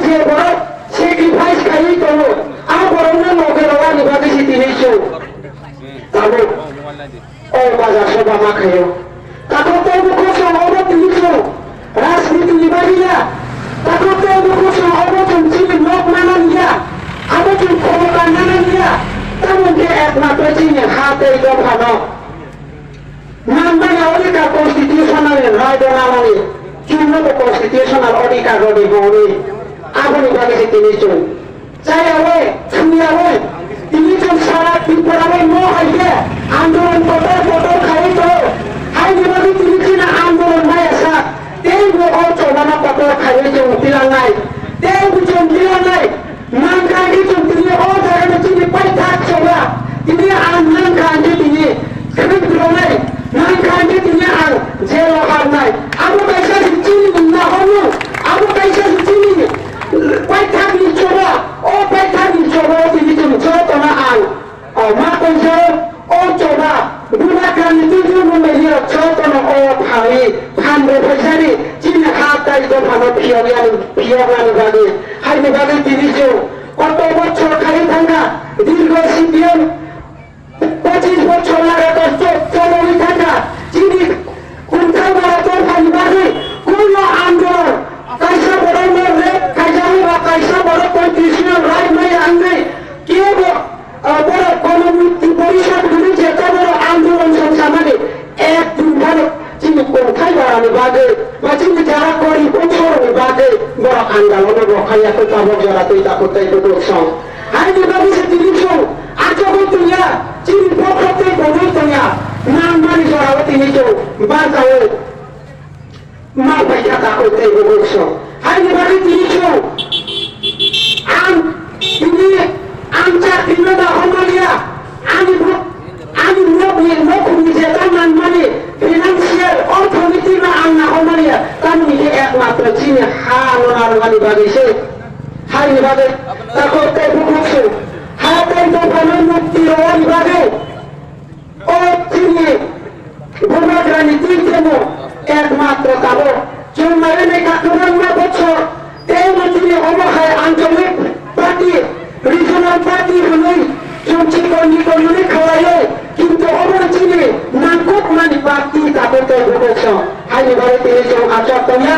যে বড় স্যাক্রিফাইস খাই তো আর বড় না লগে রওয়া নিবাদে সিটি হইছো তাবো ও বাজার সভা মা খাইও তাকো তো মুখো অবত লিখো রাজনীতি নিবারিয়া তাকো তো মুখো অবত চিনি লোক মানা নিয়া আবতুল ক্ষমতা মানা নিয়া তেমনকি একমাত্র চিনি হাতে দফানো নামবানা অধিকার কনস্টিটিউশনাল রায় বানানি চূর্ণত কনস্টিটিউশনাল অধিকার রবি বৌরি আপনি বাগেছে তিনি চুন চাই আওয়ে ছুনি আওয়ে তিনি চুন সারা বিপদ আওয়ে ন হাইকে আন্দোলন পটল খাই তো হাই নিবাদি তিনি চিনা আন্দোলন নাই আসা তেই ও চবানা পটল খাই চুন দিলাম নাই তেই বুঝুন দিলাম নাই নাম কাঁদি চুন তিনি ও জায়গায় চিনি পাই থাক চলা তিনি নাম কাঁদি তিনি খেলে দিল নাই নাম কাঁদি তিনি আর যে লোহার নাই আবু কাইসা চিনি না হলো আবু কাইসা চিনি পাই থাক নি চলা ও পাই থাক নি চলা তিনি চুন চত না আল ও মা কইসা ও চলা বুনা কানি তিনি মনে হিয়া চত না ও ভাই ভান্ডে পয়সারি চিনি হাত তাই তো ভালো পিয়াগানি বাগে হাইনি বাগে তিনি চুন কত বছর খালি থাকা দীর্ঘ সিপিএম 25 বছর লাগে চলই থাকা চিনি কোনখান তো ভাই বাগে কোন আন্দোলন কাইসা বড় মরে কাইসা বা কাইসা বড় কন্ডিশনাল রাইট নাই আনবে কে বড় গণমুক্তি পরিষদ গুলি যেটা বড় আন্দোলন সংসামানে এক দিন ভালো চিনি কোনখান বাড়ানি বাগে বা চিনি যারা করি বছর বাগে বড় আন্দোলনে বখাইয়া তো তাবক জড়াতেই তাকতাই তো সং হাইনি বাবু সে তিনি সং আজবো তুইয়া চিনি পক্ষতে বড় তুইয়া নাম মারি জড়াও তিনি তো বাজাও মা পয়সা তাকতাই বড় সং হাইনি বাবু তিনি সং তিনি আমচা তিনি দা হমালিয়া আমি নকুমি যেটা নাম মানে ফিনান্সিয়াল অর্থনীতি না আন্না হমালিয়া তার নিয়ে একমাত্র চিনি হাওনার গালি বাগিছে হাইনি বাগে তাকতে বুকুছে হাতে তো ভালো মুক্তি রওয়ানি বাগে ও চিনি ভূমাগ্রানি তিনটেমো একমাত্র কালো চুম্মারে নেকা কুমান্না বছর তেমন চিনি অবহায় আঞ্চলিক পার্টি রিজনাল পার্টি হলেই চুমচি কর্মী খাওয়াইলে কিন্তু অবর চিনি নাকুক মানি পার্টি তাকতে বুকুছ হাইনি বাগে তিনি আচর তোমরা